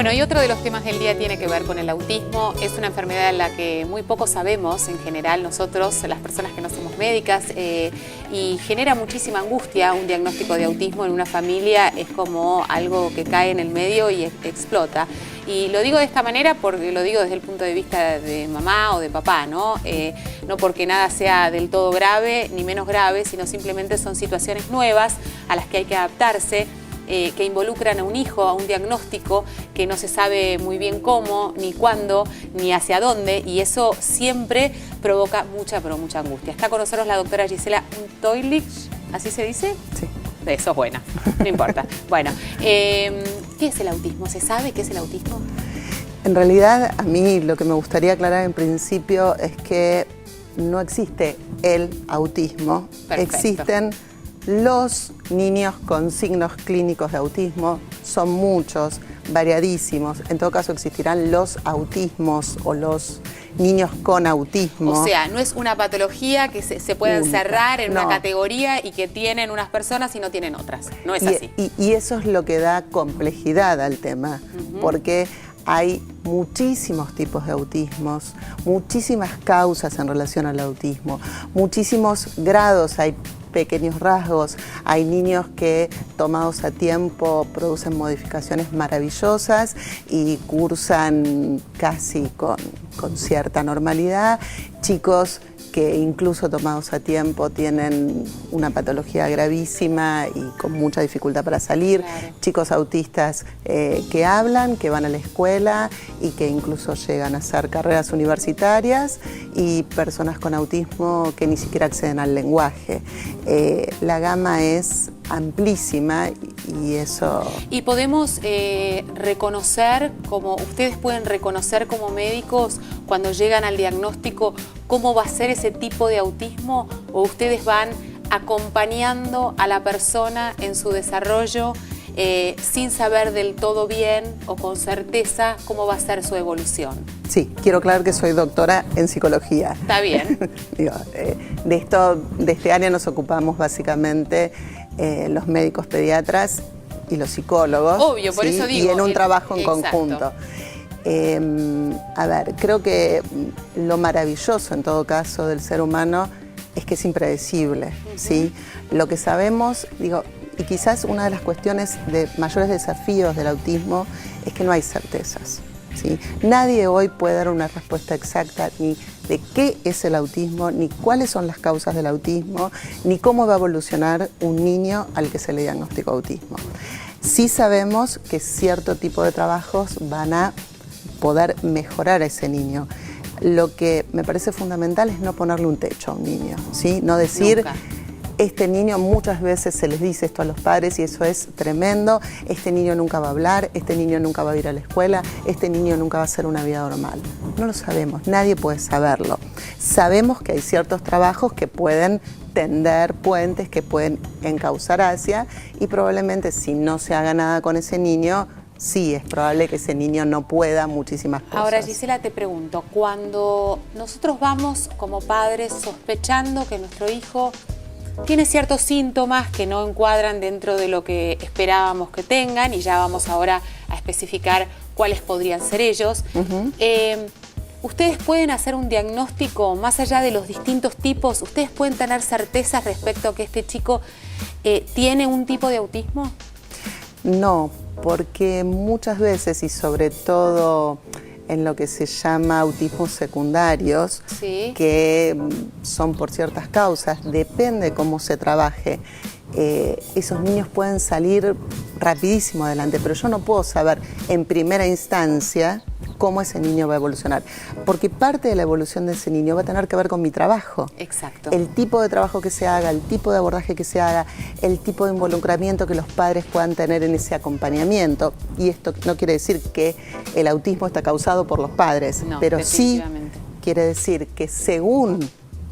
Bueno, y otro de los temas del día tiene que ver con el autismo. Es una enfermedad en la que muy poco sabemos en general nosotros, las personas que no somos médicas, y genera muchísima angustia un diagnóstico de autismo en una familia. Es como algo que cae en el medio y explota. Y lo digo de esta manera porque lo digo desde el punto de vista de mamá o de papá, ¿no? No porque nada sea del todo grave ni menos grave, sino simplemente son situaciones nuevas a las que hay que adaptarse, que involucran a un hijo, a un diagnóstico que no se sabe muy bien cómo, ni cuándo, ni hacia dónde, y eso siempre provoca mucha, pero mucha angustia. Está con nosotros la doctora Gisela Untoylich, ¿así se dice? Sí. Eso es buena, no importa. Bueno, ¿qué es el autismo? ¿Se sabe qué es el autismo? En realidad, a mí lo que me gustaría aclarar en principio es que no existe el autismo. Perfecto. Existen los niños con signos clínicos de autismo, son muchos, variadísimos. En todo caso existirán los autismos o los niños con autismo. O sea, no es una patología que se pueda encerrar en una categoría y que tienen unas personas y no tienen otras. No es así. Y eso es lo que da complejidad al tema, porque hay muchísimos tipos de autismos, muchísimas causas en relación al autismo, muchísimos grados, hay pequeños rasgos, hay niños que tomados a tiempo producen modificaciones maravillosas y cursan casi con cierta normalidad, chicos que incluso tomados a tiempo tienen una patología gravísima y con mucha dificultad para salir, chicos autistas que hablan, que van a la escuela y que incluso llegan a hacer carreras universitarias, y personas con autismo que ni siquiera acceden al lenguaje. La gama es amplísima y eso... Y podemos reconocer, como ustedes pueden reconocer como médicos cuando llegan al diagnóstico, cómo va a ser ese tipo de autismo, o ustedes van acompañando a la persona en su desarrollo sin saber del todo bien o con certeza cómo va a ser su evolución. Sí, quiero aclarar que soy doctora en psicología. Está bien. Digo, de este área nos ocupamos básicamente los médicos pediatras y los psicólogos. Obvio, por eso digo. Y en un trabajo en exacto. conjunto. A ver, creo que lo maravilloso en todo caso del ser humano es que es impredecible, ¿sí? Lo que sabemos, digo, y quizás una de las cuestiones de mayores desafíos del autismo es que no hay certezas, ¿sí? Nadie hoy puede dar una respuesta exacta ni de qué es el autismo, ni cuáles son las causas del autismo, ni cómo va a evolucionar un niño al que se le diagnosticó autismo. Sí sabemos que cierto tipo de trabajos van a poder mejorar a ese niño. Lo que me parece fundamental es no ponerle un techo a un niño, ¿sí? No decir... Nunca. Este niño, muchas veces se les dice esto a los padres y eso es tremendo, este niño nunca va a hablar, este niño nunca va a ir a la escuela, este niño nunca va a hacer una vida normal. No lo sabemos, nadie puede saberlo. Sabemos que hay ciertos trabajos que pueden tender puentes, que pueden encauzar hacia, y probablemente si no se haga nada con ese niño, sí, es probable que ese niño no pueda muchísimas cosas. Ahora, Gisela, te pregunto, cuando nosotros vamos como padres sospechando que nuestro hijo tiene ciertos síntomas que no encuadran dentro de lo que esperábamos que tengan, y ya vamos ahora a especificar cuáles podrían ser ellos, ¿ustedes pueden hacer un diagnóstico más allá de los distintos tipos? ¿Ustedes pueden tener certezas respecto a que este chico tiene un tipo de autismo? No, porque muchas veces, y sobre todo en lo que se llama autismos secundarios, sí, que son por ciertas causas, depende cómo se trabaje, esos niños pueden salir rapidísimo adelante, pero yo no puedo saber en primera instancia cómo ese niño va a evolucionar, porque parte de la evolución de ese niño va a tener que ver con mi trabajo. Exacto. El tipo de trabajo que se haga, el tipo de abordaje que se haga, el tipo de involucramiento que los padres puedan tener en ese acompañamiento. Y esto no quiere decir que el autismo está causado por los padres, No, pero sí quiere decir que según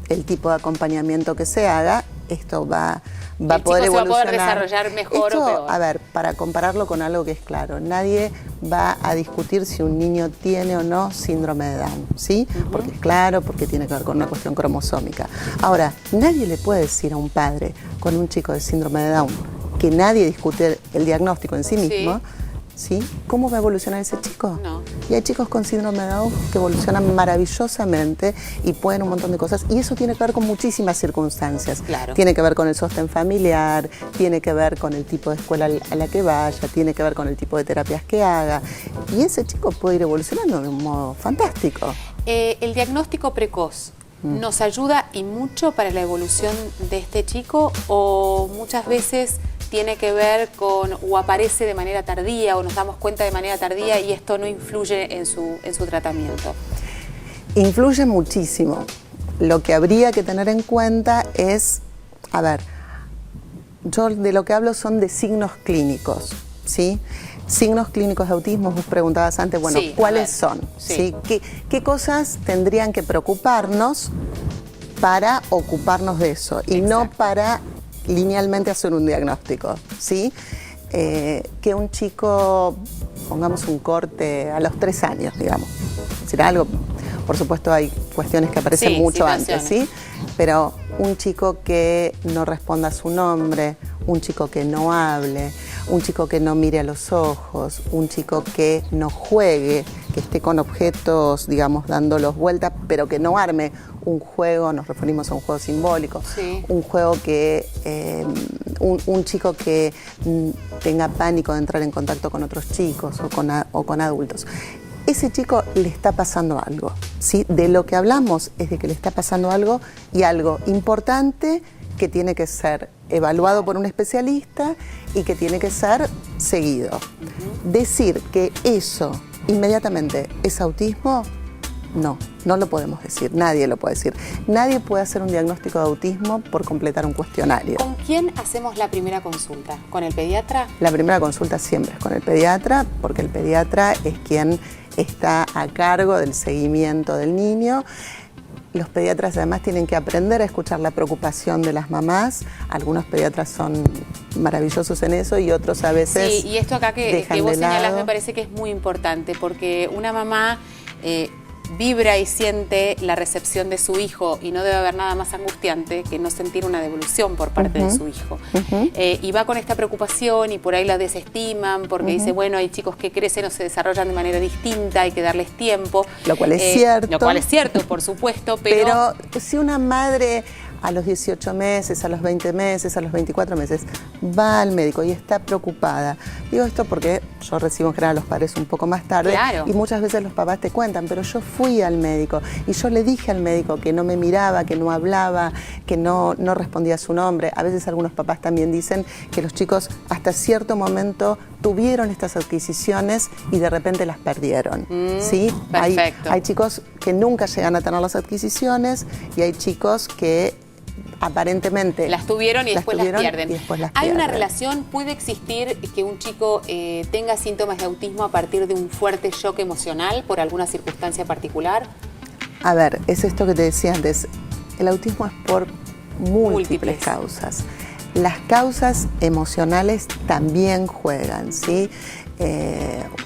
el tipo de acompañamiento que se haga, esto va a poder evolucionar. Se va a poder desarrollar mejor o peor. A ver, para compararlo con algo que es claro, nadie va a discutir si un niño tiene o no síndrome de Down, ¿sí? Porque es claro, porque tiene que ver con una cuestión cromosómica. Ahora, nadie le puede decir a un padre con un chico de síndrome de Down, que nadie discute el diagnóstico en sí mismo, ¿sí? ¿Cómo va a evolucionar ese chico? No. Y hay chicos con síndrome de Down que evolucionan maravillosamente y pueden un montón de cosas. Y eso tiene que ver con muchísimas circunstancias. Claro. Tiene que ver con el sostén familiar, tiene que ver con el tipo de escuela a la que vaya, tiene que ver con el tipo de terapias que haga. Y ese chico puede ir evolucionando de un modo fantástico. El diagnóstico precoz nos ayuda y mucho para la evolución de este chico, o muchas veces tiene que ver con, o aparece de manera tardía, o nos damos cuenta de manera tardía y esto no influye en su tratamiento. Influye muchísimo. Lo que habría que tener en cuenta es, a ver, yo de lo que hablo son de signos clínicos, ¿sí? Signos clínicos de autismo, vos preguntabas antes, bueno, Sí, ¿cuáles son? Sí. ¿Sí? ¿Qué cosas tendrían que preocuparnos para ocuparnos de eso? Y Exacto. no para linealmente hacer un diagnóstico, ¿sí? Que un chico, pongamos un corte a los 3 años, digamos. Es decir, algo, por supuesto hay cuestiones que aparecen Sí, mucho antes, situaciones. ¿sí? Pero un chico que no responda a su nombre, un chico que no hable, un chico que no mire a los ojos, un chico que no juegue, que esté con objetos, digamos, dándolos vueltas, pero que no arme un juego, nos referimos a un juego simbólico, Sí. un juego que, un chico que tenga pánico de entrar en contacto con otros chicos o con adultos. Ese chico le está pasando algo, ¿sí? De lo que hablamos es de que le está pasando algo, y algo importante que tiene que ser evaluado por un especialista y que tiene que ser seguido. Decir que eso inmediatamente es autismo, no lo podemos decir, nadie lo puede decir. Nadie puede hacer un diagnóstico de autismo por completar un cuestionario. ¿Con quién hacemos la primera consulta? ¿Con el pediatra? La primera consulta siempre es con el pediatra, porque el pediatra es quien está a cargo del seguimiento del niño. Los pediatras además tienen que aprender a escuchar la preocupación de las mamás. Algunos pediatras son maravillosos en eso y otros a veces Sí, y esto acá que dejan vos de lado. señalás me parece que es muy importante, porque una mamá vibra y siente la recepción de su hijo, y no debe haber nada más angustiante que no sentir una devolución por parte de su hijo. Y va con esta preocupación y por ahí la desestiman porque dice, bueno, hay chicos que crecen o se desarrollan de manera distinta, hay que darles tiempo. Lo cual es cierto. Lo cual es cierto, por supuesto, pero si una madre a los 18 meses, a los 20 meses, a los 24 meses, va al médico y está preocupada. Digo esto porque yo recibo en general a los padres un poco más tarde, Claro. y muchas veces los papás te cuentan, pero yo fui al médico y yo le dije al médico que no me miraba, que no hablaba, que no respondía a su nombre. A veces algunos papás también dicen que los chicos hasta cierto momento tuvieron estas adquisiciones y de repente las perdieron. ¿Sí? Perfecto. Hay chicos que nunca llegan a tener las adquisiciones y hay chicos que aparentemente las tuvieron y después las pierden. ¿Hay una pierden. relación? ¿Puede existir que un chico tenga síntomas de autismo a partir de un fuerte shock emocional por alguna circunstancia particular? A ver, es esto que te decía antes. El autismo es por múltiples Múltiples. causas. Las causas emocionales también juegan, ¿sí?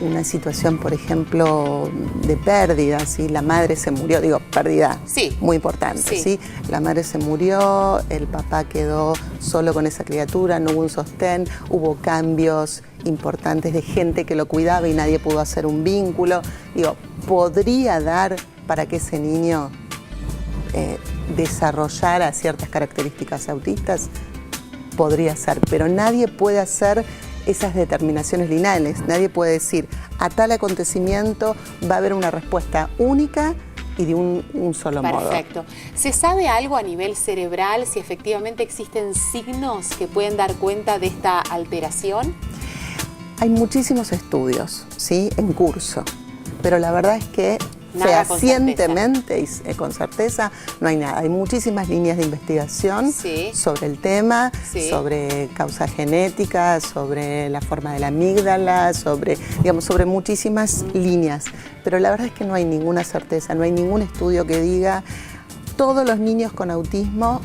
Una situación, por ejemplo, de pérdida, ¿sí? La madre se murió, digo, pérdida, Sí. muy importante, Sí. ¿sí? La madre se murió, el papá quedó solo con esa criatura, no hubo un sostén, hubo cambios importantes de gente que lo cuidaba y nadie pudo hacer un vínculo. Digo, podría dar para que ese niño desarrollara ciertas características autistas, podría ser, pero nadie puede hacer esas determinaciones lineales. Nadie puede decir, a tal acontecimiento va a haber una respuesta única y de un solo modo. Perfecto. ¿Se sabe algo a nivel cerebral si efectivamente existen signos que pueden dar cuenta de esta alteración? Hay muchísimos estudios, ¿sí? En curso, pero la verdad es que Nada con fehacientemente y con certeza no hay nada. Hay muchísimas líneas de investigación Sí. sobre el tema, Sí. sobre causas genéticas, sobre la forma de la amígdala, sobre muchísimas líneas. Pero la verdad es que no hay ninguna certeza, no hay ningún estudio que diga todos los niños con autismo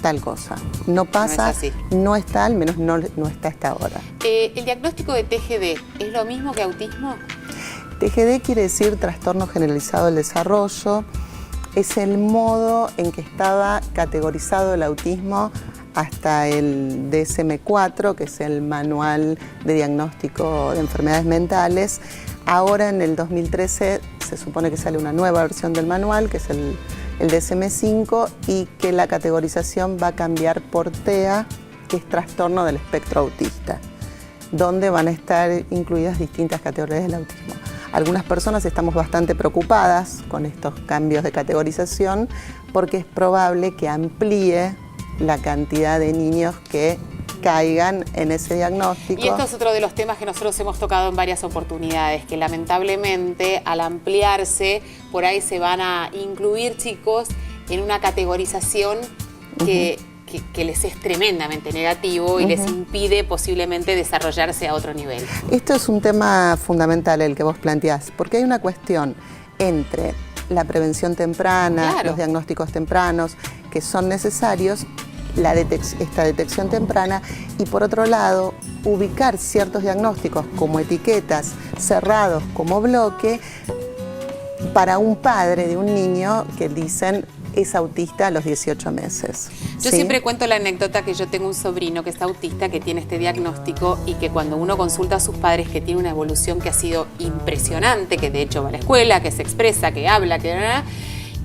tal cosa. No pasa, No es así. no está, al menos no está hasta ahora. ¿El diagnóstico de TGD es lo mismo que autismo? TGD quiere decir trastorno generalizado del desarrollo. Es el modo en que estaba categorizado el autismo hasta el DSM-4, que es el Manual de Diagnóstico de Enfermedades Mentales. Ahora, en el 2013, se supone que sale una nueva versión del manual, que es el DSM-5, y que la categorización va a cambiar por TEA, que es Trastorno del Espectro Autista, donde van a estar incluidas distintas categorías del autismo. Algunas personas estamos bastante preocupadas con estos cambios de categorización porque es probable que amplíe la cantidad de niños que caigan en ese diagnóstico. Y esto es otro de los temas que nosotros hemos tocado en varias oportunidades, que lamentablemente al ampliarse, por ahí se van a incluir chicos en una categorización que les es tremendamente negativo y les impide posiblemente desarrollarse a otro nivel. Esto es un tema fundamental el que vos planteás, porque hay una cuestión entre la prevención temprana, claro, los diagnósticos tempranos, que son necesarios, esta detección temprana, y por otro lado, ubicar ciertos diagnósticos como etiquetas cerrados como bloque para un padre de un niño que dicen es autista a los 18 meses. Yo siempre cuento la anécdota que yo tengo un sobrino que es autista, que tiene este diagnóstico, y que cuando uno consulta a sus padres, que tiene una evolución que ha sido impresionante, que de hecho va a la escuela, que se expresa, que habla,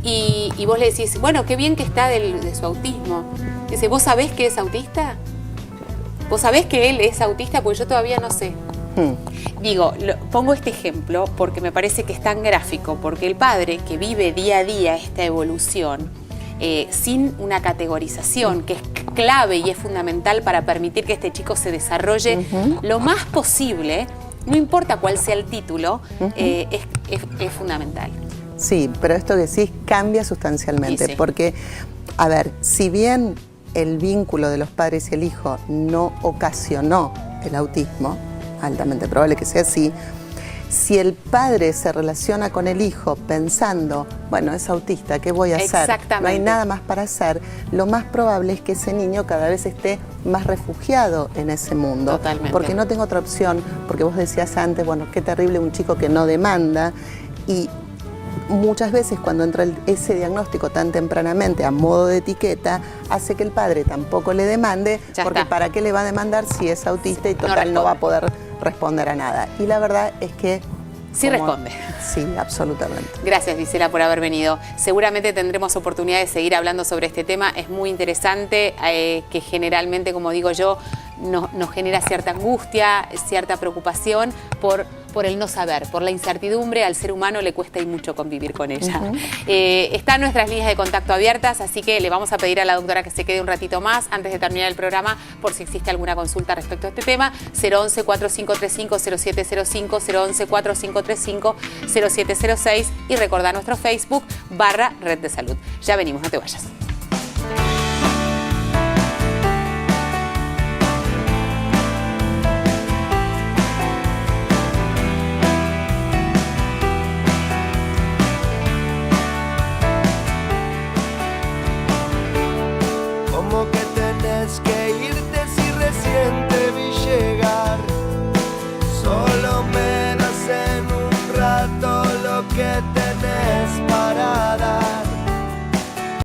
y vos le decís, bueno, qué bien que está de su autismo. Dice, ¿vos sabés que es autista? ¿Vos sabés que él es autista? Porque yo todavía no sé. Digo, pongo este ejemplo porque me parece que es tan gráfico, porque el padre que vive día a día esta evolución sin una categorización que es clave y es fundamental para permitir que este chico se desarrolle lo más posible, no importa cuál sea el título, es fundamental. Sí, pero esto que decís cambia sustancialmente, Sí. porque, a ver, si bien el vínculo de los padres y el hijo no ocasionó el autismo, altamente probable que sea así, si el padre se relaciona con el hijo pensando, bueno, es autista, ¿qué voy a hacer? Exactamente. No hay nada más para hacer, lo más probable es que ese niño cada vez esté más refugiado en ese mundo. Totalmente. Porque no tengo otra opción, porque vos decías antes, bueno, qué terrible un chico que no demanda, y muchas veces cuando entra ese diagnóstico tan tempranamente a modo de etiqueta, hace que el padre tampoco le demande, Ya porque está. ¿para qué le va a demandar si es autista y total no va a poder responder a nada? Y la verdad es que... Sí responde. Sí, absolutamente. Gracias, Gisela, por haber venido. Seguramente tendremos oportunidad de seguir hablando sobre este tema. Es muy interesante, que generalmente, como digo yo, nos genera cierta angustia, cierta preocupación por el no saber, por la incertidumbre. Al ser humano le cuesta y mucho convivir con ella. Están nuestras líneas de contacto abiertas, así que le vamos a pedir a la doctora que se quede un ratito más antes de terminar el programa, por si existe alguna consulta respecto a este tema. 011-4535-0705, 011-4535-0706, y recordá nuestro Facebook /Red de Salud. Ya venimos, no te vayas.